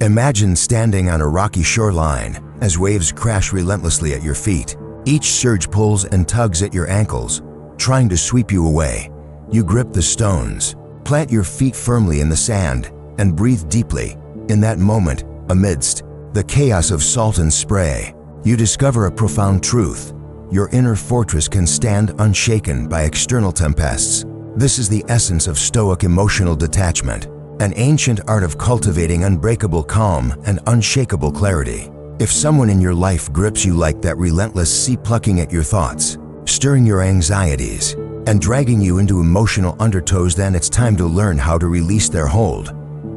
Imagine standing on a rocky shoreline as waves crash relentlessly at your feet. Each surge pulls and tugs at your ankles, trying to sweep you away. You grip the stones, plant your feet firmly in the sand, and breathe deeply. In that moment, amidst the chaos of salt and spray, you discover a profound truth. Your inner fortress can stand unshaken by external tempests. This is the essence of Stoic emotional detachment, an ancient art of cultivating unbreakable calm and unshakable clarity. If someone in your life grips you like that relentless sea, plucking at your thoughts, stirring your anxieties, and dragging you into emotional undertows, then it's time to learn how to release their hold.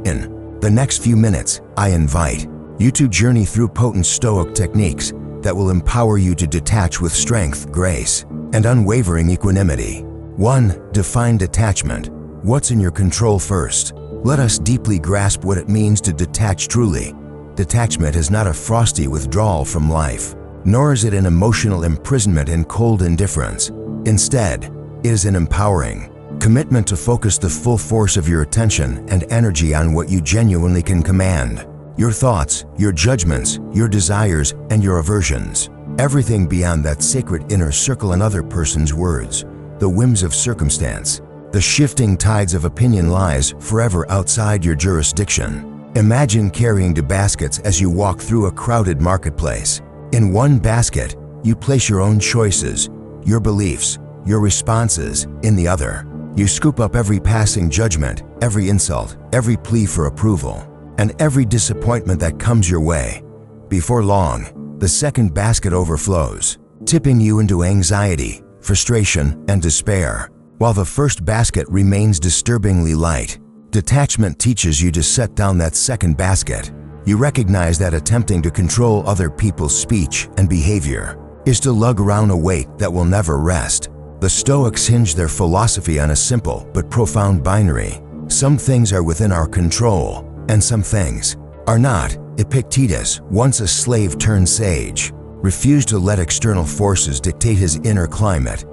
In the next few minutes, I invite you to journey through potent Stoic techniques that will empower you to detach with strength, grace, and unwavering equanimity. 1. Define detachment. What's in your control first? Let us deeply grasp what it means to detach truly. Detachment is not a frosty withdrawal from life, nor is it an emotional imprisonment in cold indifference. Instead, it is an empowering commitment to focus the full force of your attention and energy on what you genuinely can command. Your thoughts, your judgments, your desires, and your aversions. Everything beyond that sacred inner circle, another person's words, the whims of circumstance, the shifting tides of opinion, lies forever outside your jurisdiction. Imagine carrying two baskets as you walk through a crowded marketplace. In one basket, you place your own choices, your beliefs, your responses. In the other, you scoop up every passing judgment, every insult, every plea for approval, and every disappointment that comes your way. Before long, the second basket overflows, tipping you into anxiety, frustration, and despair, while the first basket remains disturbingly light. Detachment teaches you to set down that second basket. You recognize that attempting to control other people's speech and behavior is to lug around a weight that will never rest. The Stoics hinge their philosophy on a simple but profound binary. Some things are within our control, and some things are not. Epictetus, once a slave turned sage, refused to let external forces dictate his inner climate.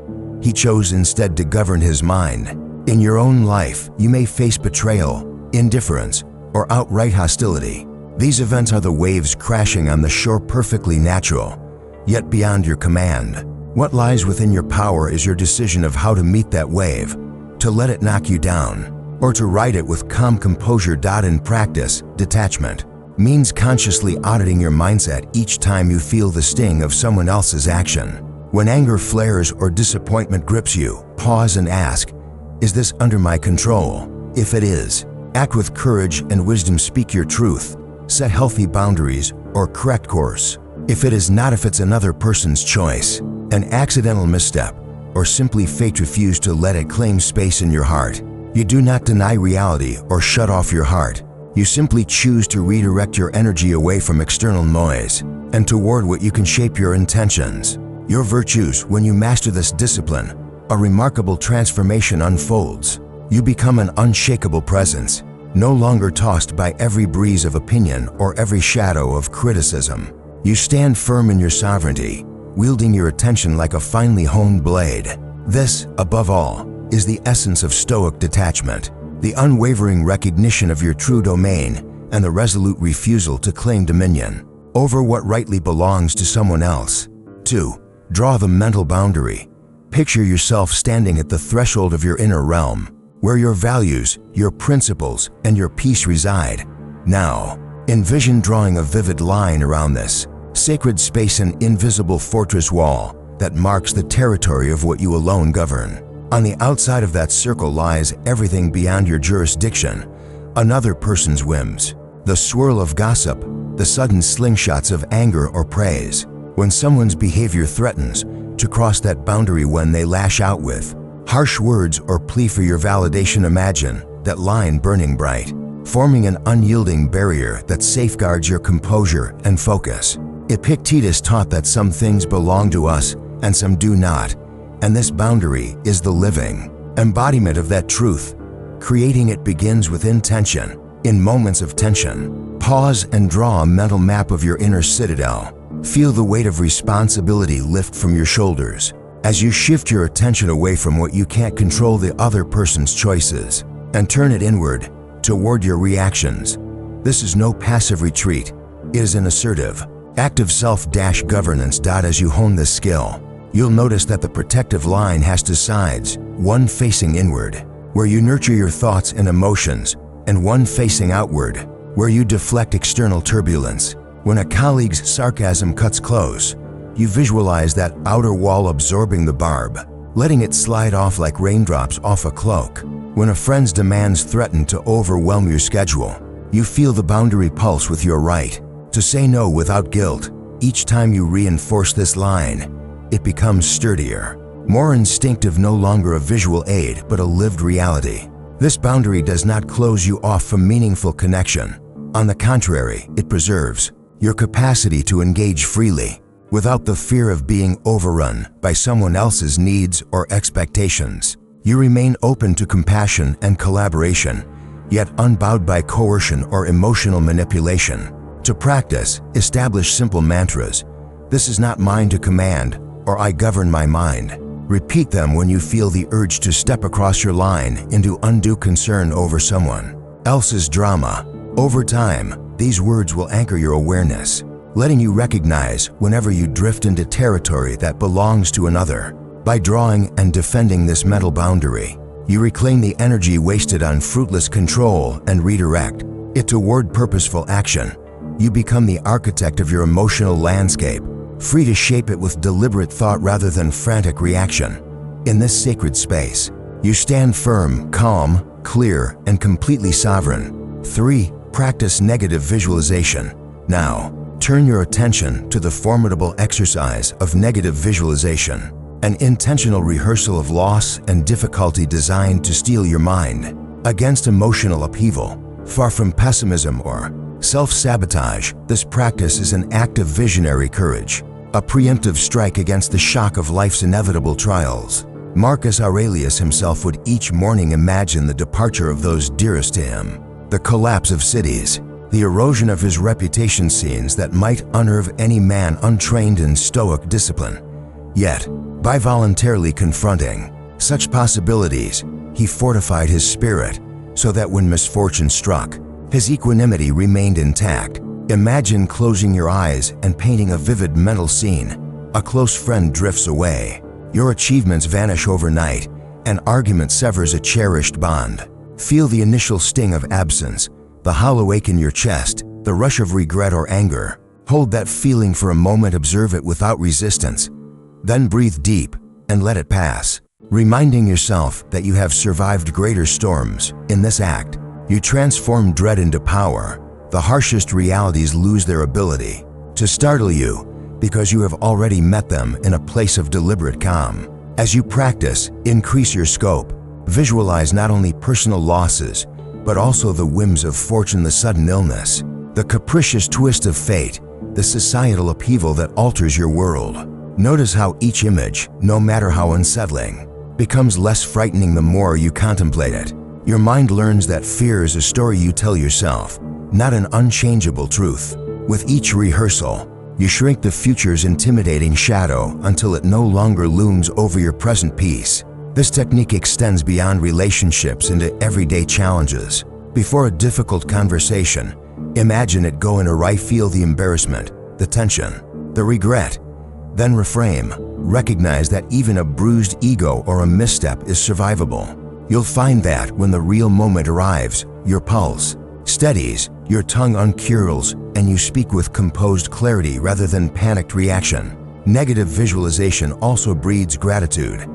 He chose instead to govern his mind. In your own life, you may face betrayal, indifference, or outright hostility. These events are the waves crashing on the shore, perfectly natural, yet beyond your command. What lies within your power is your decision of how to meet that wave, to let it knock you down, or to ride it with calm composure. In practice, detachment means consciously auditing your mindset each time you feel the sting of someone else's action. When anger flares or disappointment grips you, pause and ask, is this under my control? If it is, act with courage and wisdom. Speak your truth, set healthy boundaries, or correct course. If it is not, if it's another person's choice, an accidental misstep, or simply fate, refuse to let it claim space in your heart. You do not deny reality or shut off your heart. You simply choose to redirect your energy away from external noise and toward what you can shape: your intentions, your virtues. When you master this discipline, a remarkable transformation unfolds. You become an unshakable presence, no longer tossed by every breeze of opinion or every shadow of criticism. You stand firm in your sovereignty, wielding your attention like a finely honed blade. This, above all, is the essence of Stoic detachment, the unwavering recognition of your true domain and the resolute refusal to claim dominion over what rightly belongs to someone else. 2. Draw the mental boundary. Picture yourself standing at the threshold of your inner realm, where your values, your principles, and your peace reside. Now, envision drawing a vivid line around this sacred space, an invisible fortress wall that marks the territory of what you alone govern. On the outside of that circle lies everything beyond your jurisdiction: another person's whims, the swirl of gossip, the sudden slingshots of anger or praise. When someone's behavior threatens to cross that boundary, when they lash out with harsh words or plea for your validation, imagine that line burning bright, forming an unyielding barrier that safeguards your composure and focus. Epictetus taught that some things belong to us and some do not, and this boundary is the living embodiment of that truth. Creating it begins with intention. In moments of tension, pause and draw a mental map of your inner citadel. Feel the weight of responsibility lift from your shoulders as you shift your attention away from what you can't control, the other person's choices, and turn it inward toward your reactions. This is no passive retreat. It is an assertive, active self-governance. As you hone this skill, you'll notice that the protective line has two sides, one facing inward, where you nurture your thoughts and emotions, and one facing outward, where you deflect external turbulence. When a colleague's sarcasm cuts close, you visualize that outer wall absorbing the barb, letting it slide off like raindrops off a cloak. When a friend's demands threaten to overwhelm your schedule, you feel the boundary pulse with your right to say no without guilt. Each time you reinforce this line, it becomes sturdier, more instinctive, no longer a visual aid but a lived reality. This boundary does not close you off from meaningful connection. On the contrary, it preserves your capacity to engage freely without the fear of being overrun by someone else's needs or expectations. You remain open to compassion and collaboration, yet unbowed by coercion or emotional manipulation. To practice, establish simple mantras. This is not mine to command, or I govern my mind. Repeat them when you feel the urge to step across your line into undue concern over someone else's drama. Over time, these words will anchor your awareness, letting you recognize whenever you drift into territory that belongs to another. By drawing and defending this mental boundary, you reclaim the energy wasted on fruitless control and redirect it toward purposeful action. You become the architect of your emotional landscape, free to shape it with deliberate thought rather than frantic reaction. In this sacred space, you stand firm, calm, clear, and completely sovereign. 3. Practice negative visualization. Now, turn your attention to the formidable exercise of negative visualization, an intentional rehearsal of loss and difficulty designed to steel your mind against emotional upheaval. Far from pessimism or self-sabotage, this practice is an act of visionary courage, a preemptive strike against the shock of life's inevitable trials. Marcus Aurelius himself would each morning imagine the departure of those dearest to him, the collapse of cities, the erosion of his reputation, scenes that might unnerve any man untrained in Stoic discipline. Yet, by voluntarily confronting such possibilities, he fortified his spirit so that when misfortune struck, his equanimity remained intact. Imagine closing your eyes and painting a vivid mental scene. A close friend drifts away, your achievements vanish overnight, an argument severs a cherished bond. Feel the initial sting of absence, the hollow ache in your chest, the rush of regret or anger. Hold that feeling for a moment, observe it without resistance. Then breathe deep and let it pass, reminding yourself that you have survived greater storms. In this act, you transform dread into power. The harshest realities lose their ability to startle you because you have already met them in a place of deliberate calm. As you practice, increase your scope. Visualize not only personal losses, but also the whims of fortune, the sudden illness, the capricious twist of fate, the societal upheaval that alters your world. Notice how each image, no matter how unsettling, becomes less frightening the more you contemplate it. Your mind learns that fear is a story you tell yourself, not an unchangeable truth. With each rehearsal, you shrink the future's intimidating shadow until it no longer looms over your present peace. This technique extends beyond relationships into everyday challenges. Before a difficult conversation, imagine it going awry. Feel the embarrassment, the tension, the regret. Then reframe. Recognize that even a bruised ego or a misstep is survivable. You'll find that when the real moment arrives, your pulse steadies, your tongue uncurls, and you speak with composed clarity rather than panicked reaction. Negative visualization also breeds gratitude.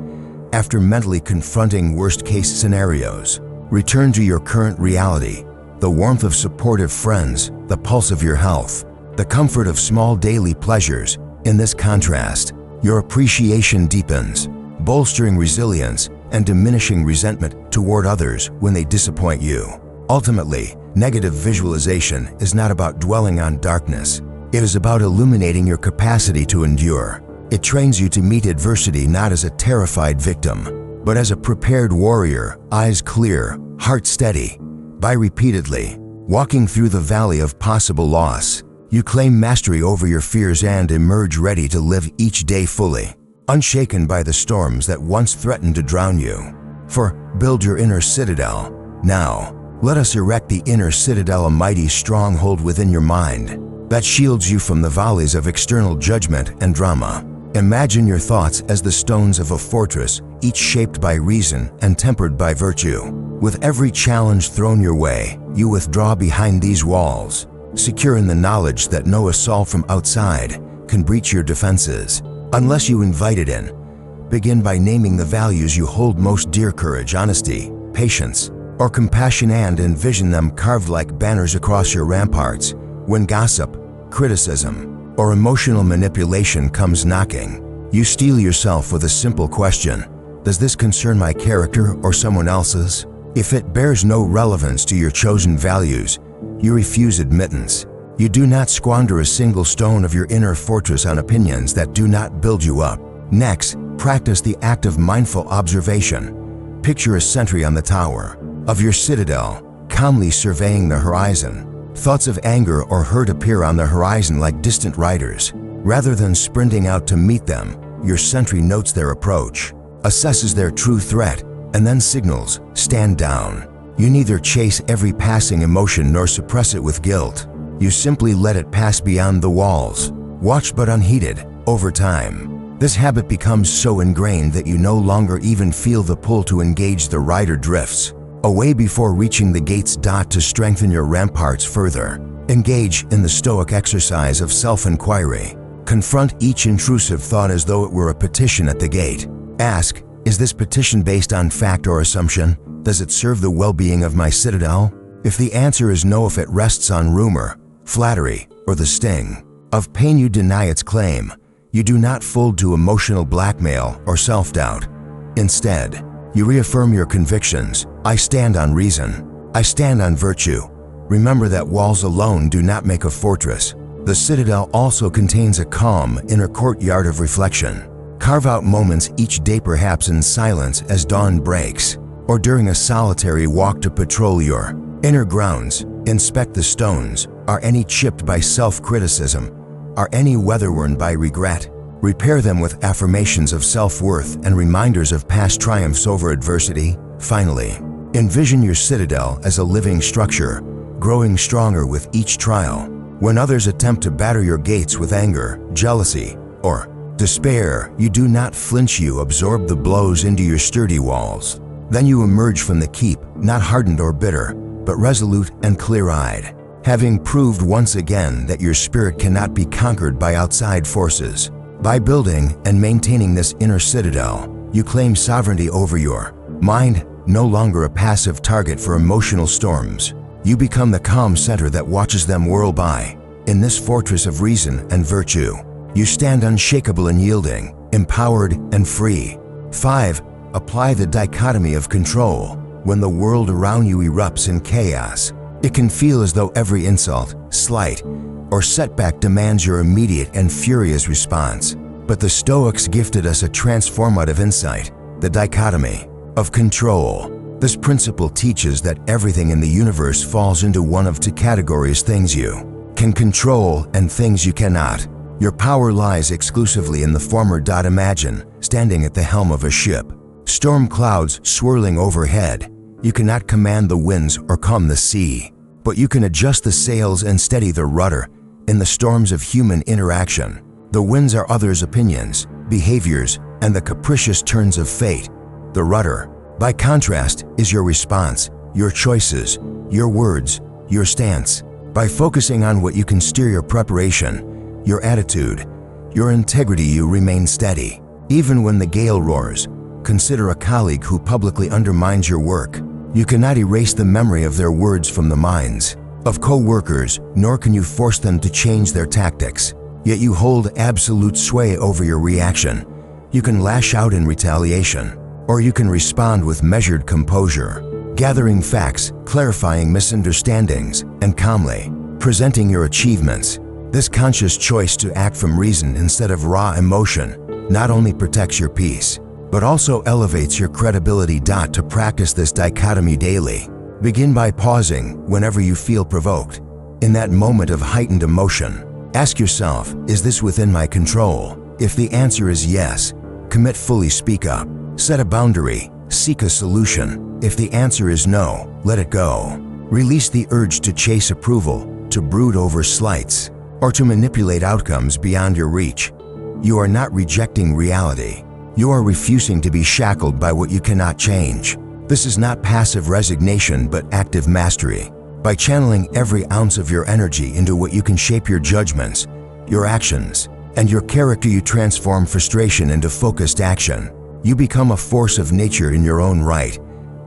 After mentally confronting worst-case scenarios, return to your current reality, the warmth of supportive friends, the pulse of your health, the comfort of small daily pleasures. In this contrast, your appreciation deepens, bolstering resilience and diminishing resentment toward others when they disappoint you. Ultimately, negative visualization is not about dwelling on darkness. It is about illuminating your capacity to endure. It trains you to meet adversity not as a terrified victim, but as a prepared warrior, eyes clear, heart steady. By repeatedly walking through the valley of possible loss, you claim mastery over your fears and emerge ready to live each day fully, unshaken by the storms that once threatened to drown you. For build your inner citadel. Now, Let us erect the inner citadel, a mighty stronghold within your mind that shields you from the volleys of external judgment and drama. Imagine your thoughts as the stones of a fortress, each shaped by reason and tempered by virtue. With every challenge thrown your way, you withdraw behind these walls, secure in the knowledge that no assault from outside can breach your defenses, unless you invite it in. Begin by naming the values you hold most dear: courage, honesty, patience, or compassion, and envision them carved like banners across your ramparts. When gossip, criticism, or emotional manipulation comes knocking, you steel yourself with a simple question: does this concern my character or someone else's? If it bears no relevance to your chosen values, you refuse admittance. You do not squander a single stone of your inner fortress on opinions that do not build you up. Next, practice the act of mindful observation. Picture a sentry on the tower of your citadel, calmly surveying the horizon. Thoughts of anger or hurt appear on the horizon like distant riders. Rather than sprinting out to meet them, your sentry notes their approach, assesses their true threat, and then signals, stand down. You neither chase every passing emotion nor suppress it with guilt. You simply let it pass beyond the walls, watch but unheeded. Over time, this habit becomes so ingrained that you no longer even feel the pull to engage. The rider drifts away before reaching the gates. To strengthen your ramparts further, engage in the Stoic exercise of self-inquiry. Confront each intrusive thought as though it were a petition at the gate. Ask, is this petition based on fact or assumption? Does it serve the well-being of my citadel? If the answer is no, if it rests on rumor, flattery, or the sting of pain, you deny its claim. You do not fold to emotional blackmail or self-doubt. Instead, you reaffirm your convictions. I stand on reason. I stand on virtue. Remember that walls alone do not make a fortress. The citadel also contains a calm inner courtyard of reflection. Carve out moments each day, perhaps in silence as dawn breaks, or during a solitary walk to patrol your inner grounds. Inspect the stones. Are any chipped by self-criticism? Are any weather-worn by regret? Repair them with affirmations of self-worth and reminders of past triumphs over adversity. Finally, envision your citadel as a living structure, growing stronger with each trial. When others attempt to batter your gates with anger, jealousy, or despair, you do not flinch. You absorb the blows into your sturdy walls. Then you emerge from the keep, not hardened or bitter, but resolute and clear-eyed, having proved once again that your spirit cannot be conquered by outside forces. By building and maintaining this inner citadel, you claim sovereignty over your mind, no longer a passive target for emotional storms. You become the calm center that watches them whirl by. In this fortress of reason and virtue, you stand unshakable and yielding, empowered and free. 5. Apply the dichotomy of control. When the world around you erupts in chaos, it can feel as though every insult, slight, or setback demands your immediate and furious response. But the Stoics gifted us a transformative insight, the dichotomy of control. This principle teaches that everything in the universe falls into one of two categories: things you can control and things you cannot. Your power lies exclusively in the former. Imagine standing at the helm of a ship. Storm clouds swirling overhead. You cannot command the winds or calm the sea, but you can adjust the sails and steady the rudder. In the storms of human interaction, the winds are others' opinions, behaviors, and the capricious turns of fate. The rudder, by contrast, is your response, your choices, your words, your stance. By focusing on what you can steer, your preparation, your attitude, your integrity, you remain steady. Even when the gale roars, consider a colleague who publicly undermines your work. You cannot erase the memory of their words from the minds of co-workers, nor can you force them to change their tactics. Yet you hold absolute sway over your reaction. You can lash out in retaliation, or you can respond with measured composure, gathering facts, clarifying misunderstandings, and calmly presenting your achievements. This conscious choice to act from reason instead of raw emotion not only protects your peace, but also elevates your credibility. To practice this dichotomy daily, begin by pausing whenever you feel provoked. In that moment of heightened emotion, ask yourself, is this within my control? If the answer is yes, commit fully, speak up, set a boundary, seek a solution. If the answer is no, let it go. Release the urge to chase approval, to brood over slights, or to manipulate outcomes beyond your reach. You are not rejecting reality. You are refusing to be shackled by what you cannot change. This is not passive resignation, but active mastery. By channeling every ounce of your energy into what you can shape your judgments, your actions, and your character, you transform frustration into focused action. You become a force of nature in your own right,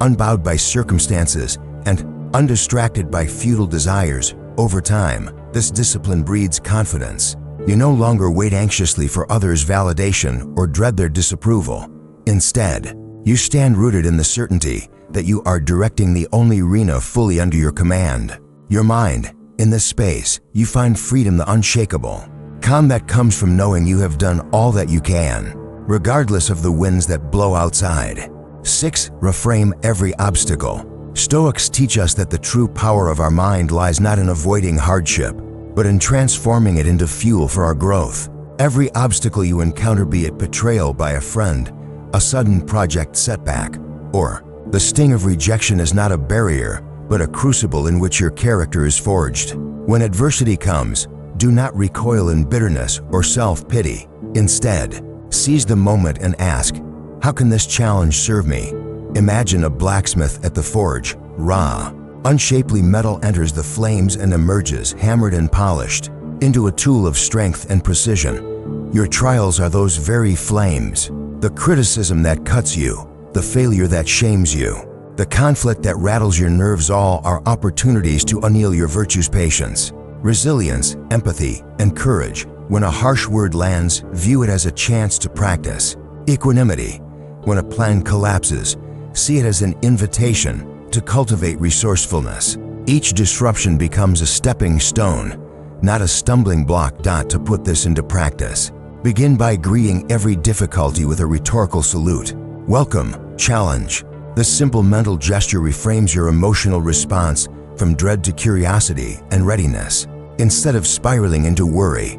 unbowed by circumstances and undistracted by futile desires. Over time, this discipline breeds confidence. You no longer wait anxiously for others' validation or dread their disapproval. Instead, you stand rooted in the certainty that you are directing the only arena fully under your command. Your mind. In this space, you find freedom, the unshakable. Calm that comes from knowing you have done all that you can, regardless of the winds that blow outside. 6. Reframe every obstacle. Stoics teach us that the true power of our mind lies not in avoiding hardship, but in transforming it into fuel for our growth. Every obstacle you encounter, be it betrayal by a friend, a sudden project setback, or the sting of rejection, is not a barrier, but a crucible in which your character is forged. When adversity comes, do not recoil in bitterness or self-pity. Instead, seize the moment and ask, how can this challenge serve me? Imagine a blacksmith at the forge. Raw, unshapely metal enters the flames and emerges, hammered and polished, into a tool of strength and precision. Your trials are those very flames. The criticism that cuts you, the failure that shames you, the conflict that rattles your nerves, all are opportunities to anneal your virtues: patience, resilience, empathy, and courage. When a harsh word lands, view it as a chance to practice. Equanimity. When a plan collapses, see it as an invitation to cultivate resourcefulness. Each disruption becomes a stepping stone, not a stumbling block. To put this into practice, begin by greeting every difficulty with a rhetorical salute. Welcome, challenge. This simple mental gesture reframes your emotional response from dread to curiosity and readiness. Instead of spiraling into worry,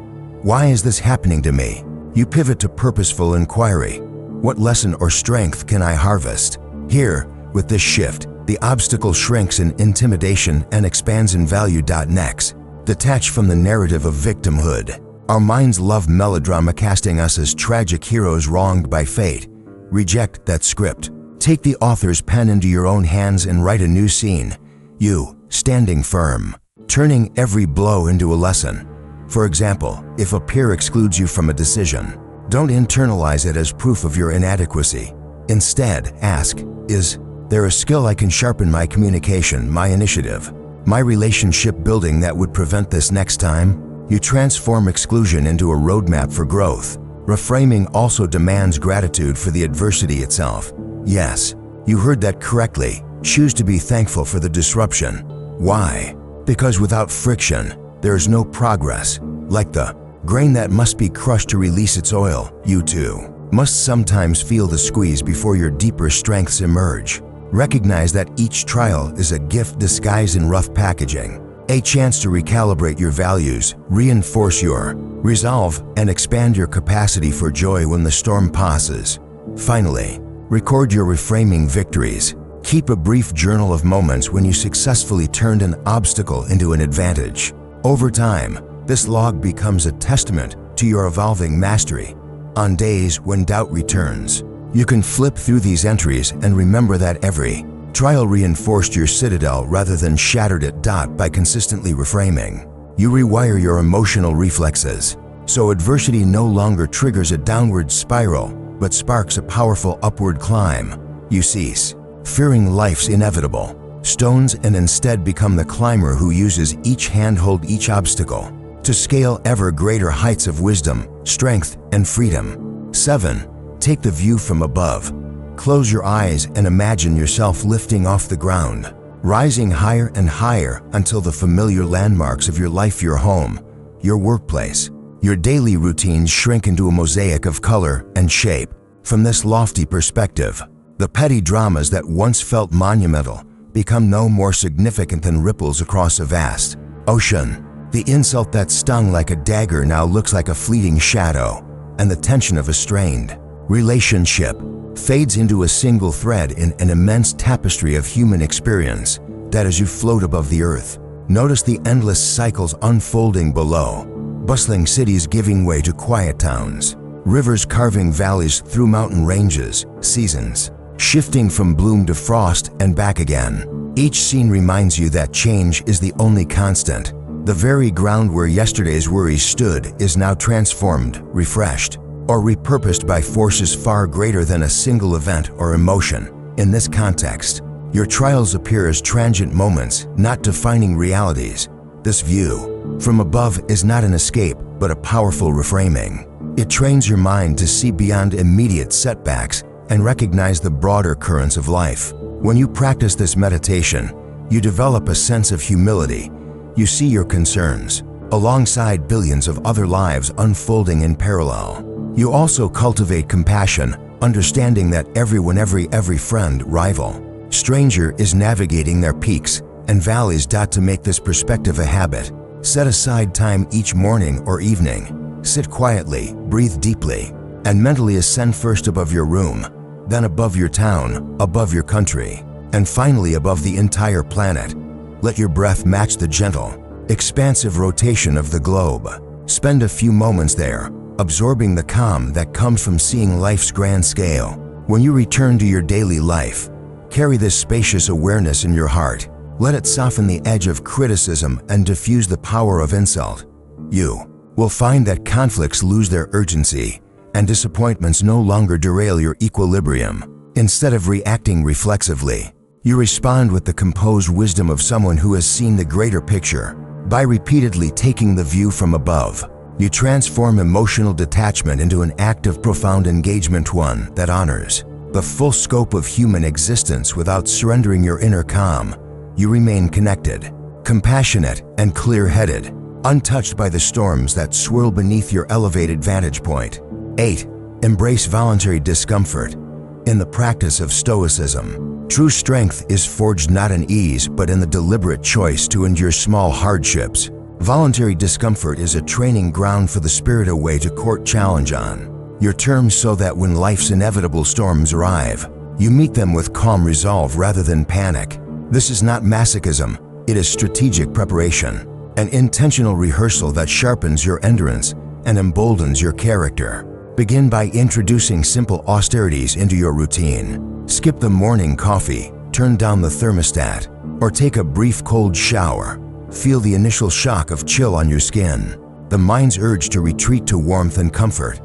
why is this happening to me? You pivot to purposeful inquiry. What lesson or strength can I harvest? Here, with this shift, the obstacle shrinks in intimidation and expands in value. Next, detach from the narrative of victimhood. Our minds love melodrama, casting us as tragic heroes wronged by fate. Reject that script. Take the author's pen into your own hands and write a new scene. You, standing firm, turning every blow into a lesson. For example, if a peer excludes you from a decision, don't internalize it as proof of your inadequacy. Instead, ask, is there a skill I can sharpen, my communication, my initiative, my relationship building that would prevent this next time? You transform exclusion into a roadmap for growth. Reframing also demands gratitude for the adversity itself. Yes, you heard that correctly. Choose to be thankful for the disruption. Why? Because without friction, there is no progress. Like the grain that must be crushed to release its oil, you too must sometimes feel the squeeze before your deeper strengths emerge. Recognize that each trial is a gift disguised in rough packaging, a chance to recalibrate your values, reinforce your resolve, and expand your capacity for joy when the storm passes. Finally, record your reframing victories. Keep a brief journal of moments when you successfully turned an obstacle into an advantage. Over time, this log becomes a testament to your evolving mastery. On days when doubt returns, you can flip through these entries and remember that every trial reinforced your citadel rather than shattered it. By consistently reframing, you rewire your emotional reflexes, so adversity no longer triggers a downward spiral, but sparks a powerful upward climb. You cease fearing life's inevitable stones and instead become the climber who uses each handhold, each obstacle, to scale ever greater heights of wisdom, strength, and freedom. 7. Take the view from above. Close your eyes and imagine yourself lifting off the ground, rising higher and higher until the familiar landmarks of your life, your home, your workplace, your daily routines shrink into a mosaic of color and shape. From this lofty perspective, the petty dramas that once felt monumental become no more significant than ripples across a vast ocean. The insult that stung like a dagger now looks like a fleeting shadow, and the tension of a strained relationship fades into a single thread in an immense tapestry of human experience. that as you float above the earth, notice the endless cycles unfolding below. Bustling cities giving way to quiet towns, rivers carving valleys through mountain ranges, seasons shifting from bloom to frost and back again. Each scene reminds you that change is the only constant. The very ground where yesterday's worries stood is now transformed, refreshed, or repurposed by forces far greater than a single event or emotion. In this context, your trials appear as transient moments, not defining realities. This view from above is not an escape, but a powerful reframing. It trains your mind to see beyond immediate setbacks and recognize the broader currents of life. When you practice this meditation, you develop a sense of humility. You see your concerns alongside billions of other lives unfolding in parallel. You also cultivate compassion, understanding that everyone, every friend, rival, stranger is navigating their peaks and valleys. To make this perspective a habit, set aside time each morning or evening. Sit quietly, breathe deeply, and mentally ascend first above your room, then above your town, above your country, and finally above the entire planet. Let your breath match the gentle, expansive rotation of the globe. Spend a few moments there, absorbing the calm that comes from seeing life's grand scale. When you return to your daily life, carry this spacious awareness in your heart. Let it soften the edge of criticism and diffuse the power of insult. You will find that conflicts lose their urgency and disappointments no longer derail your equilibrium. Instead of reacting reflexively, you respond with the composed wisdom of someone who has seen the greater picture. By repeatedly taking the view from above, you transform emotional detachment into an act of profound engagement, one that honors the full scope of human existence without surrendering your inner calm. You remain connected, compassionate, and clear-headed, untouched by the storms that swirl beneath your elevated vantage point. 8. Embrace voluntary discomfort. In the practice of Stoicism, true strength is forged not in ease but in the deliberate choice to endure small hardships. Voluntary discomfort is a training ground for the spirit, a way to court challenge on your terms so that when life's inevitable storms arrive, you meet them with calm resolve rather than panic. This is not masochism, it is strategic preparation, an intentional rehearsal that sharpens your endurance and emboldens your character. Begin by introducing simple austerities into your routine. Skip the morning coffee, turn down the thermostat, or take a brief cold shower. Feel the initial shock of chill on your skin, the mind's urge to retreat to warmth and comfort.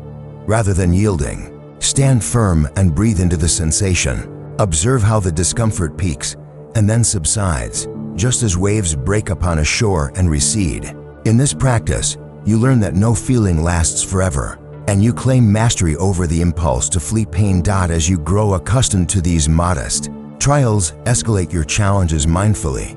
Rather than yielding, stand firm and breathe into the sensation. Observe how the discomfort peaks and then subsides, just as waves break upon a shore and recede. In this practice, you learn that no feeling lasts forever, and you claim mastery over the impulse to flee pain. As you grow accustomed to these modest trials, escalate your challenges mindfully.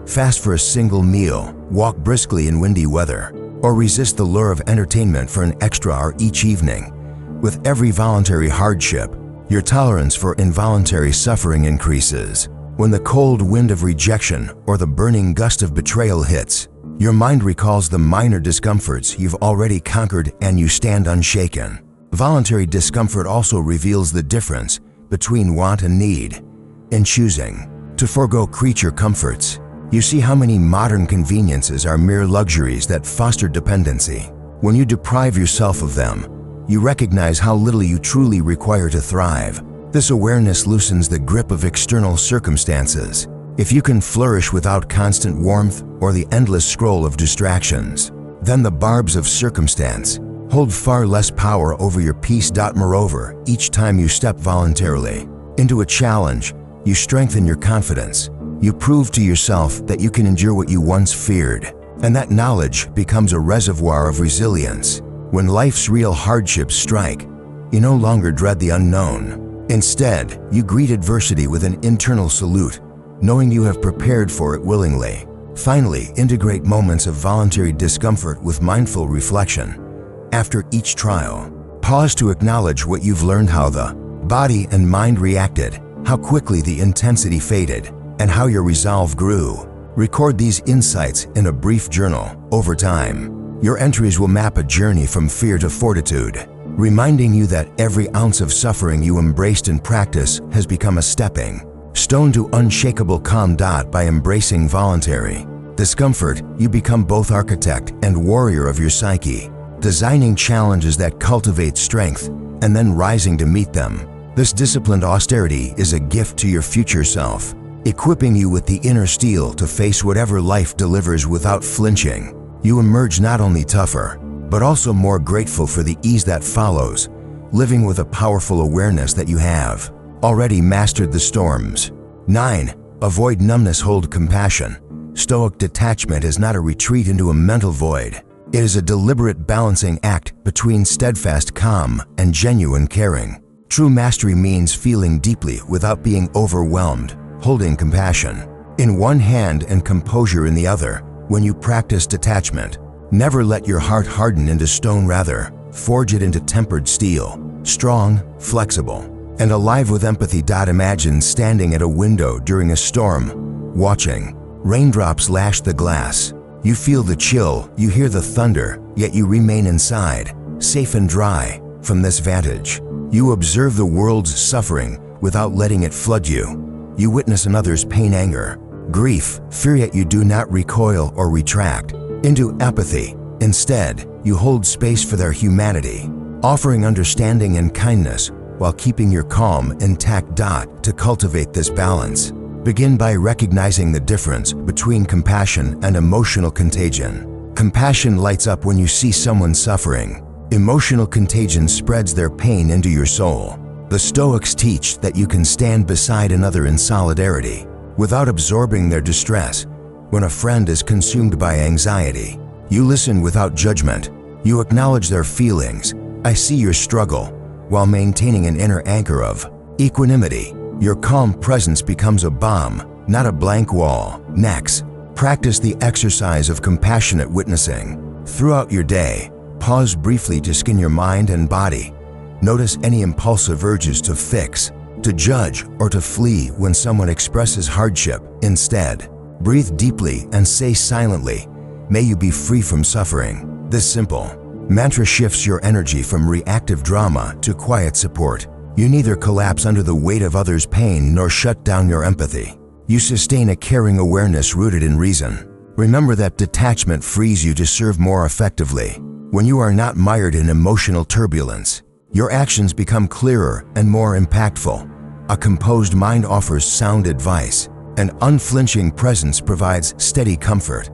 Fast for a single meal, walk briskly in windy weather, or resist the lure of entertainment for an extra hour each evening. With every voluntary hardship, your tolerance for involuntary suffering increases. When the cold wind of rejection or the burning gust of betrayal hits, your mind recalls the minor discomforts you've already conquered and you stand unshaken. Voluntary discomfort also reveals the difference between want and need. In choosing to forego creature comforts, you see how many modern conveniences are mere luxuries that foster dependency. When you deprive yourself of them, you recognize how little you truly require to thrive. This awareness loosens the grip of external circumstances. If you can flourish without constant warmth or the endless scroll of distractions, then the barbs of circumstance hold far less power over your peace. Moreover, each time you step voluntarily into a challenge, you strengthen your confidence. You prove to yourself that you can endure what you once feared, and that knowledge becomes a reservoir of resilience. When life's real hardships strike, you no longer dread the unknown. Instead, you greet adversity with an internal salute, knowing you have prepared for it willingly. Finally, integrate moments of voluntary discomfort with mindful reflection. After each trial, pause to acknowledge what you've learned, how the body and mind reacted, how quickly the intensity faded, and how your resolve grew. Record these insights in a brief journal. Over time, your entries will map a journey from fear to fortitude, reminding you that every ounce of suffering you embraced in practice has become a stepping Stone to unshakable calm. By embracing voluntary discomfort, you become both architect and warrior of your psyche, designing challenges that cultivate strength and then rising to meet them. This disciplined austerity is a gift to your future self, equipping you with the inner steel to face whatever life delivers without flinching. You emerge not only tougher, but also more grateful for the ease that follows, living with a powerful awareness that you have already mastered the storms. 9. Avoid numbness. Hold compassion. Stoic detachment is not a retreat into a mental void. It is a deliberate balancing act between steadfast calm and genuine caring. True mastery means feeling deeply without being overwhelmed, holding compassion in one hand and composure in the other. When you practice detachment, never let your heart harden into stone, rather, forge it into tempered steel, strong, flexible, and alive with empathy. Imagine standing at a window during a storm, watching raindrops lash the glass. You feel the chill, you hear the thunder, yet you remain inside, safe and dry. From this vantage, you observe the world's suffering without letting it flood you. You witness another's pain, anger, grief, fear, yet you do not recoil or retract into apathy. Instead, you hold space for their humanity, offering understanding and kindness while keeping your calm intact. To cultivate this balance, begin by recognizing the difference between compassion and emotional contagion. Compassion lights up when you see someone suffering. Emotional contagion spreads their pain into your soul. The Stoics teach that you can stand beside another in solidarity without absorbing their distress. When a friend is consumed by anxiety, you listen without judgment. You acknowledge their feelings. I see your struggle, while maintaining an inner anchor of equanimity. Your calm presence becomes a balm, not a blank wall. Next, practice the exercise of compassionate witnessing. Throughout your day, pause briefly to scan your mind and body. Notice any impulsive urges to fix, to judge, or to flee when someone expresses hardship. Instead, breathe deeply and say silently, "May you be free from suffering." This simple mantra shifts your energy from reactive drama to quiet support. You neither collapse under the weight of others' pain nor shut down your empathy. You sustain a caring awareness rooted in reason. Remember that detachment frees you to serve more effectively. When you are not mired in emotional turbulence, your actions become clearer and more impactful. A composed mind offers sound advice. An unflinching presence provides steady comfort.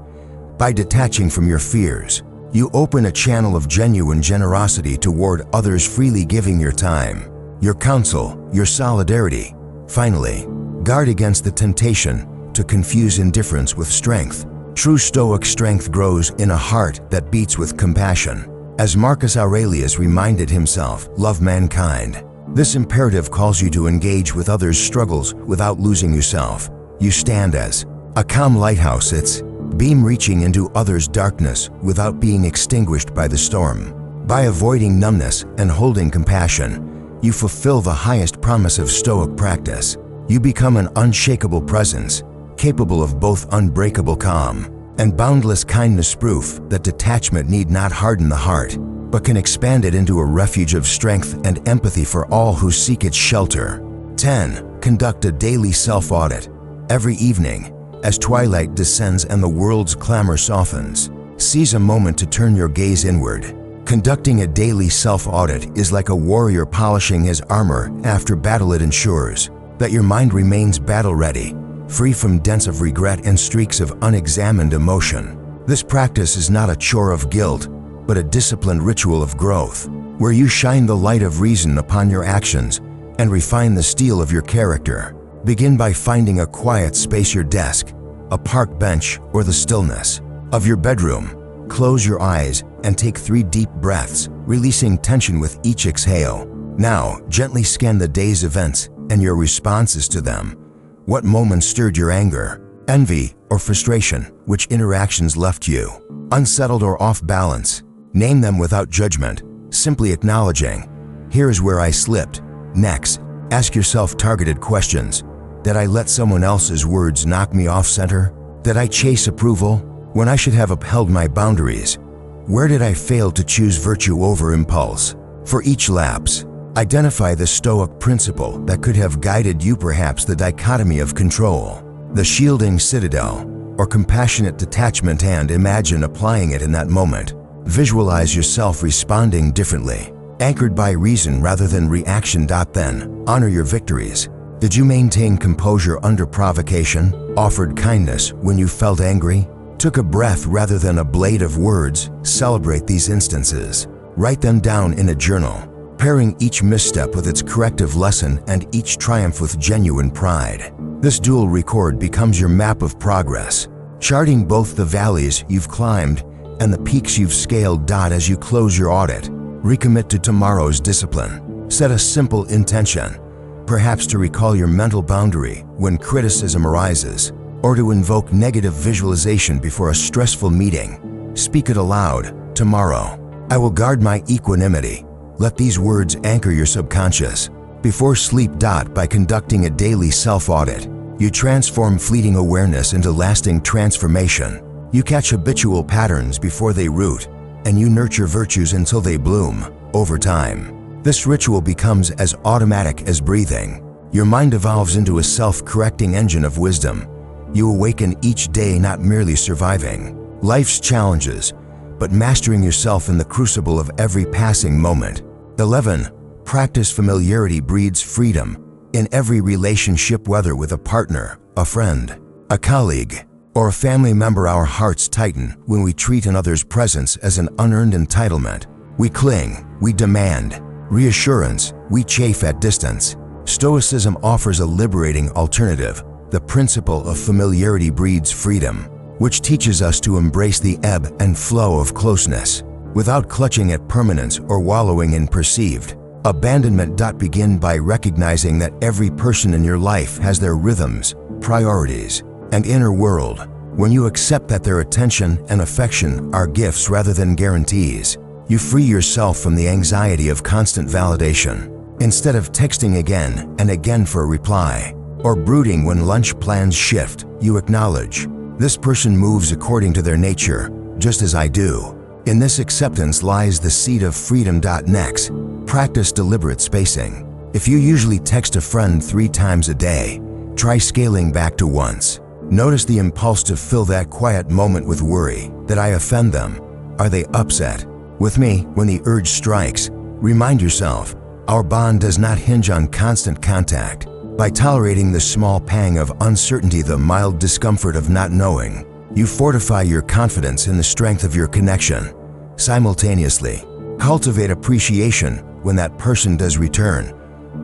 By detaching from your fears, you open a channel of genuine generosity toward others, freely giving your time, your counsel, your solidarity. Finally, guard against the temptation to confuse indifference with strength. True Stoic strength grows in a heart that beats with compassion. As Marcus Aurelius reminded himself, love mankind. This imperative calls you to engage with others' struggles without losing yourself. You stand as a calm lighthouse, its beam reaching into others' darkness without being extinguished by the storm. By avoiding numbness and holding compassion, you fulfill the highest promise of Stoic practice. You become an unshakable presence, capable of both unbreakable calm and boundless kindness, proof that detachment need not harden the heart, but can expand it into a refuge of strength and empathy for all who seek its shelter. 10. Conduct a daily self-audit. Every evening, as twilight descends and the world's clamor softens, seize a moment to turn your gaze inward. Conducting a daily self-audit is like a warrior polishing his armor after battle. It ensures that your mind remains battle-ready, free from dents of regret and streaks of unexamined emotion. This practice is not a chore of guilt, but a disciplined ritual of growth, where you shine the light of reason upon your actions and refine the steel of your character. Begin by finding a quiet space, your desk, a park bench, or the stillness of your bedroom. Close your eyes and take 3 deep breaths, releasing tension with each exhale. Now, gently scan the day's events and your responses to them. What moments stirred your anger, envy, or frustration? Which interactions left you unsettled or off balance? Name them without judgment, simply acknowledging, "Here's where I slipped." Next, ask yourself targeted questions. Did I let someone else's words knock me off center? Did I chase approval when I should have upheld my boundaries? Where did I fail to choose virtue over impulse? For each lapse, Identify the Stoic principle that could have guided you, perhaps the dichotomy of control, the shielding citadel, or compassionate detachment, and imagine applying it in that moment. Visualize yourself responding differently, anchored by reason rather than reaction. Then, honor your victories. Did you maintain composure under provocation? Offered kindness when you felt angry? Took a breath rather than a blade of words? Celebrate these instances. Write them down in a journal, pairing each misstep with its corrective lesson and each triumph with genuine pride. This dual record becomes your map of progress, charting both the valleys you've climbed and the peaks you've scaled. As you close your audit, recommit to tomorrow's discipline. Set a simple intention, perhaps to recall your mental boundary when criticism arises, or to invoke negative visualization before a stressful meeting. Speak it aloud. Tomorrow, I will guard my equanimity. Let these words anchor your subconscious. Before sleep. By conducting a daily self-audit, you transform fleeting awareness into lasting transformation. You catch habitual patterns before they root, and you nurture virtues until they bloom over time. This ritual becomes as automatic as breathing. Your mind evolves into a self-correcting engine of wisdom. You awaken each day not merely surviving life's challenges, but mastering yourself in the crucible of every passing moment. 11. Practice familiarity breeds freedom. In every relationship, whether with a partner, a friend, a colleague, or a family member, our hearts tighten when we treat another's presence as an unearned entitlement. We cling, we demand reassurance, we chafe at distance. Stoicism offers a liberating alternative. The principle of familiarity breeds freedom, which teaches us to embrace the ebb and flow of closeness without clutching at permanence or wallowing in perceived abandonment. Begin by recognizing that every person in your life has their rhythms, priorities, and inner world. When you accept that their attention and affection are gifts rather than guarantees, you free yourself from the anxiety of constant validation. Instead of texting again and again for a reply, or brooding when lunch plans shift, you acknowledge, this person moves according to their nature, just as I do. In this acceptance lies the seed of freedom. Next, practice deliberate spacing. If you usually text a friend 3 times a day, try scaling back to once. Notice the impulse to fill that quiet moment with worry. Did I offend them? Are they upset with me? When the urge strikes, remind yourself, our bond does not hinge on constant contact. By tolerating the small pang of uncertainty, the mild discomfort of not knowing, you fortify your confidence in the strength of your connection. Simultaneously, cultivate appreciation when that person does return.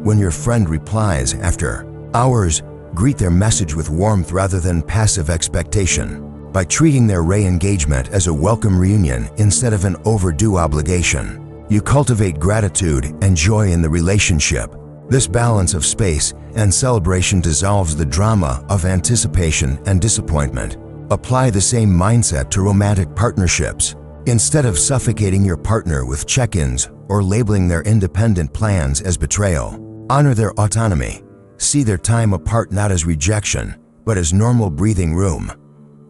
When your friend replies after hours, greet their message with warmth rather than passive expectation. By treating their re-engagement as a welcome reunion instead of an overdue obligation, you cultivate gratitude and joy in the relationship. This balance of space and celebration dissolves the drama of anticipation and disappointment. Apply the same mindset to romantic partnerships. Instead of suffocating your partner with check-ins or labeling their independent plans as betrayal, honor their autonomy. See their time apart not as rejection, but as normal breathing room.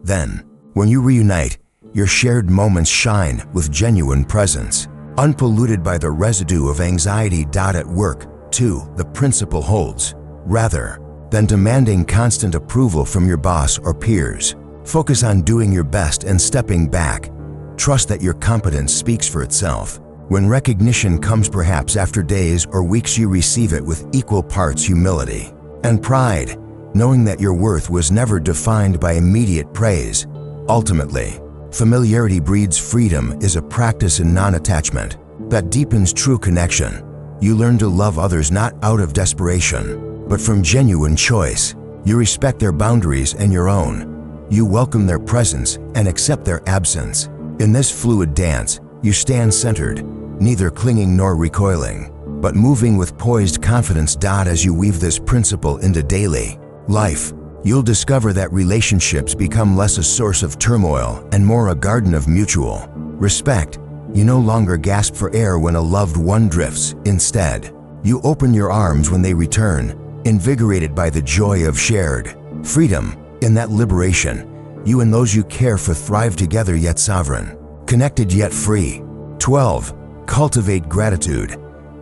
Then, when you reunite, your shared moments shine with genuine presence, unpolluted by the residue of anxiety. At work, too, the principle holds. Rather than demanding constant approval from your boss or peers, focus on doing your best and stepping back. Trust that your competence speaks for itself. When recognition comes, perhaps after days or weeks, you receive it with equal parts humility and pride, knowing that your worth was never defined by immediate praise. Ultimately, familiarity breeds freedom is a practice in non-attachment that deepens true connection. You learn to love others not out of desperation, but from genuine choice. You respect their boundaries and your own. You welcome their presence and accept their absence. In this fluid dance, you stand centered, neither clinging nor recoiling, but moving with poised confidence. As you weave this principle into daily life, you'll discover that relationships become less a source of turmoil and more a garden of mutual respect. You no longer gasp for air when a loved one drifts. Instead, you open your arms when they return, invigorated by the joy of shared freedom. In that liberation, you and those you care for thrive together, yet sovereign, connected yet free. 12. Cultivate gratitude.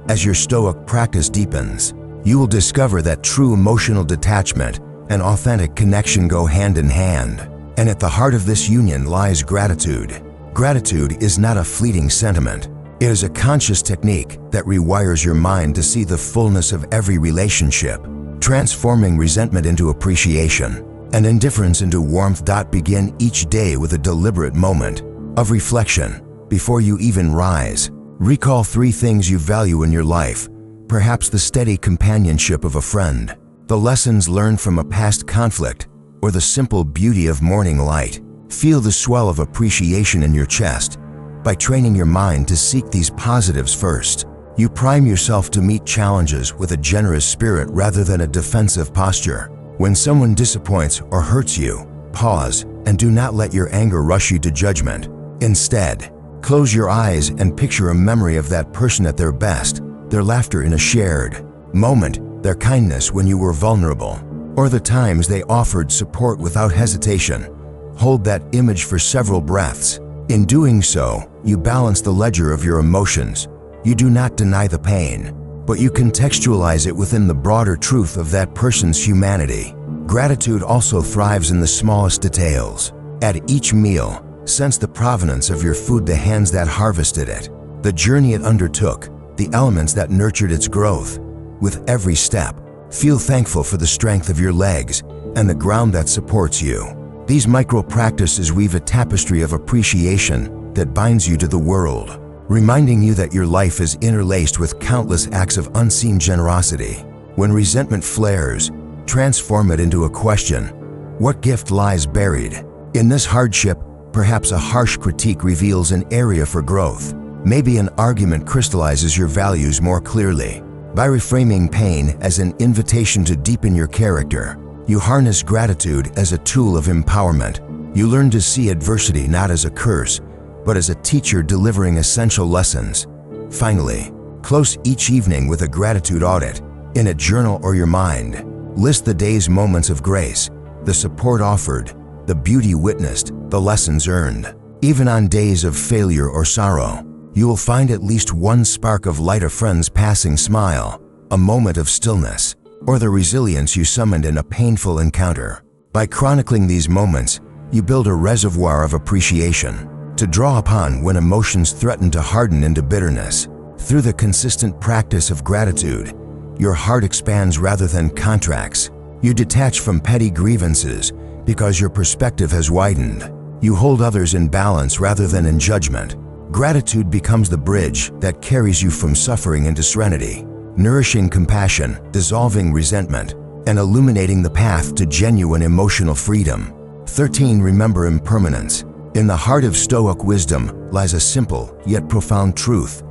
As your Stoic practice deepens, you will discover that true emotional detachment and authentic connection go hand in hand. And at the heart of this union lies gratitude. Gratitude is not a fleeting sentiment. It is a conscious technique that rewires your mind to see the fullness of every relationship, transforming resentment into appreciation and indifference into warmth. Begin each day with a deliberate moment of reflection. Before you even rise, recall 3 things you value in your life, perhaps the steady companionship of a friend, the lessons learned from a past conflict, or the simple beauty of morning light. Feel the swell of appreciation in your chest. By training your mind to seek these positives first, you prime yourself to meet challenges with a generous spirit rather than a defensive posture. When someone disappoints or hurts you, pause and do not let your anger rush you to judgment. Instead, close your eyes and picture a memory of that person at their best, their laughter in a shared moment, their kindness when you were vulnerable, or the times they offered support without hesitation. Hold that image for several breaths. In doing so, you balance the ledger of your emotions. You do not deny the pain, but you contextualize it within the broader truth of that person's humanity. Gratitude also thrives in the smallest details. At each meal, sense the provenance of your food, the hands that harvested it, the journey it undertook, the elements that nurtured its growth. With every step, feel thankful for the strength of your legs and the ground that supports you. These micro practices weave a tapestry of appreciation that binds you to the world, reminding you that your life is interlaced with countless acts of unseen generosity. When resentment flares, transform it into a question: what gift lies buried? In this hardship, perhaps a harsh critique reveals an area for growth. Maybe an argument crystallizes your values more clearly. By reframing pain as an invitation to deepen your character, you harness gratitude as a tool of empowerment. You learn to see adversity not as a curse, but as a teacher delivering essential lessons. Finally, close each evening with a gratitude audit. In a journal or your mind, list the day's moments of grace, the support offered, the beauty witnessed, the lessons earned. Even on days of failure or sorrow, you will find at least one spark of light, a friend's passing smile, a moment of stillness, or the resilience you summoned in a painful encounter. By chronicling these moments, you build a reservoir of appreciation to draw upon when emotions threaten to harden into bitterness. Through the consistent practice of gratitude, your heart expands rather than contracts. You detach from petty grievances because your perspective has widened. You hold others in balance rather than in judgment. Gratitude becomes the bridge that carries you from suffering into serenity, nourishing compassion, dissolving resentment, and illuminating the path to genuine emotional freedom. 13. Remember impermanence. In the heart of Stoic wisdom lies a simple yet profound truth.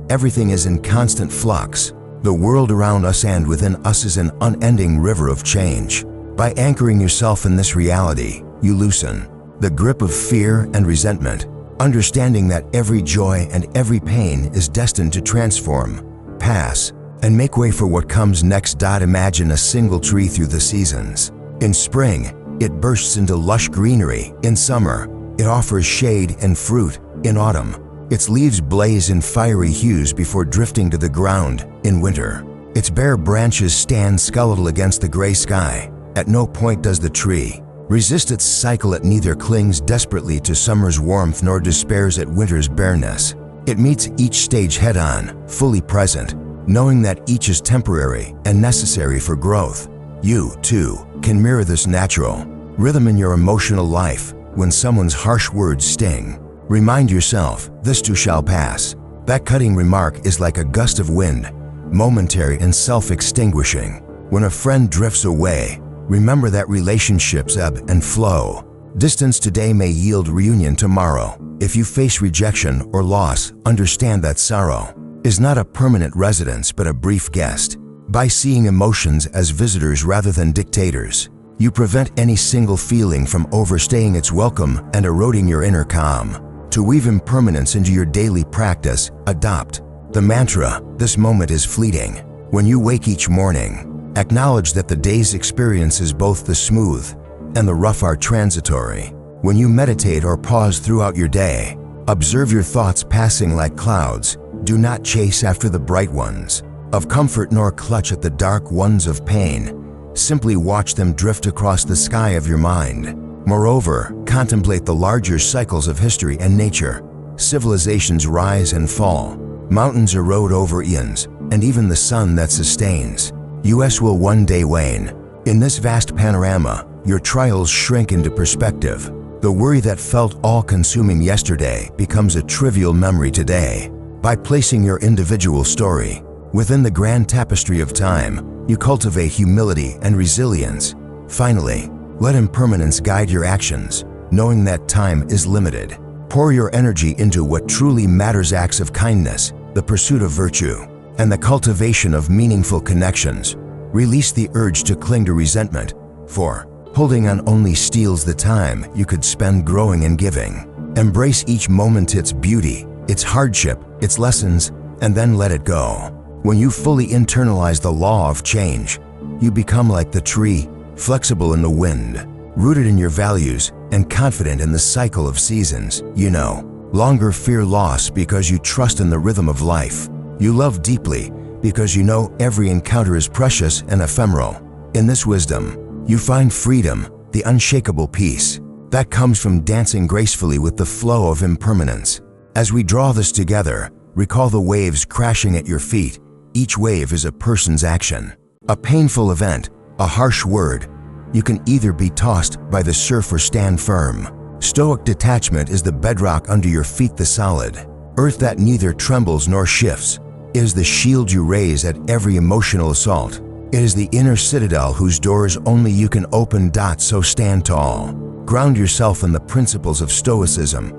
Everything is in constant flux. The world around us and within us is an unending river of change. By anchoring yourself in this reality, you loosen the grip of fear and resentment, understanding that every joy and every pain is destined to transform, pass, and make way for what comes next. Imagine a single tree through the seasons. In spring, it bursts into lush greenery. In summer, it offers shade and fruit. In autumn, its leaves blaze in fiery hues before drifting to the ground. In winter, its bare branches stand skeletal against the gray sky. At no point does the tree resist its cycle. It neither clings desperately to summer's warmth nor despairs at winter's bareness. It meets each stage head-on, fully present, knowing that each is temporary and necessary for growth. You, too, can mirror this natural rhythm in your emotional life. When someone's harsh words sting, remind yourself, this too shall pass. That cutting remark is like a gust of wind, momentary and self-extinguishing. When a friend drifts away, remember that relationships ebb and flow. Distance today may yield reunion tomorrow. If you face rejection or loss, understand that sorrow is not a permanent residence but a brief guest. By seeing emotions as visitors rather than dictators, you prevent any single feeling from overstaying its welcome and eroding your inner calm. To weave impermanence into your daily practice, adopt the mantra, this moment is fleeting. When you wake each morning, acknowledge that the day's experiences, both the smooth and the rough, are transitory. When you meditate or pause throughout your day, observe your thoughts passing like clouds, Do not chase after the bright ones of comfort nor clutch at the dark ones of pain. Simply watch them drift across the sky of your mind. Moreover, contemplate the larger cycles of history and nature. Civilizations rise and fall. Mountains erode over eons, and even the sun that sustains us will one day wane. In this vast panorama, your trials shrink into perspective. The worry that felt all-consuming yesterday becomes a trivial memory today. By placing your individual story within the grand tapestry of time, you cultivate humility and resilience. Finally, let impermanence guide your actions, knowing that time is limited. Pour your energy into what truly matters: acts of kindness, the pursuit of virtue, and the cultivation of meaningful connections. Release the urge to cling to resentment, for holding on only steals the time you could spend growing and giving. Embrace each moment, its beauty, its hardship, its lessons, and then let it go. When you fully internalize the law of change, you become like the tree, flexible in the wind, rooted in your values, and confident in the cycle of seasons. You no longer fear loss because you trust in the rhythm of life. You love deeply because you know every encounter is precious and ephemeral. In this wisdom, you find freedom, the unshakable peace that comes from dancing gracefully with the flow of impermanence. As we draw this together, recall the waves crashing at your feet. Each wave is a person's action, a painful event, a harsh word. You can either be tossed by the surf or stand firm. Stoic detachment is the bedrock under your feet, the solid earth that neither trembles nor shifts. It is the shield you raise at every emotional assault. It is the inner citadel whose doors only you can open. So stand tall. Ground yourself in the principles of Stoicism.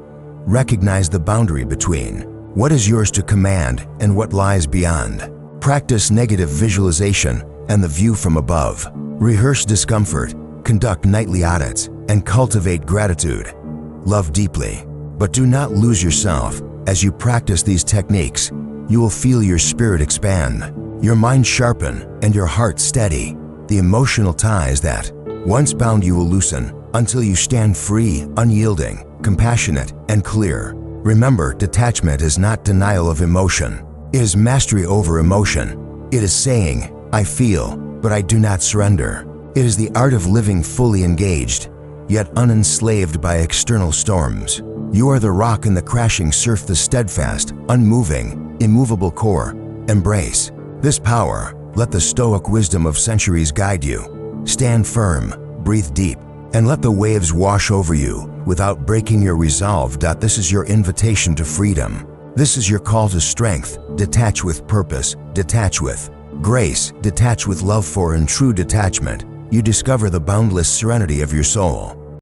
Recognize the boundary between what is yours to command and what lies beyond. Practice negative visualization and the view from above. Rehearse discomfort, conduct nightly audits, and cultivate gratitude. Love deeply, but do not lose yourself. As you practice these techniques, you will feel your spirit expand, your mind sharpen, and your heart steady. The emotional ties that once bound you will loosen until you stand free, unyielding, compassionate, and clear. Remember, detachment is not denial of emotion. It is mastery over emotion. It is saying, I feel, but I do not surrender. It is the art of living fully engaged, yet unenslaved by external storms. You are the rock in the crashing surf, the steadfast, unmoving, immovable core. Embrace this power. Let the Stoic wisdom of centuries guide you. Stand firm, breathe deep, and let the waves wash over you without breaking your resolve. This is your invitation to freedom. This is your call to strength. Detach with purpose, detach with grace, detach with love, for in true detachment, you discover the boundless serenity of your soul.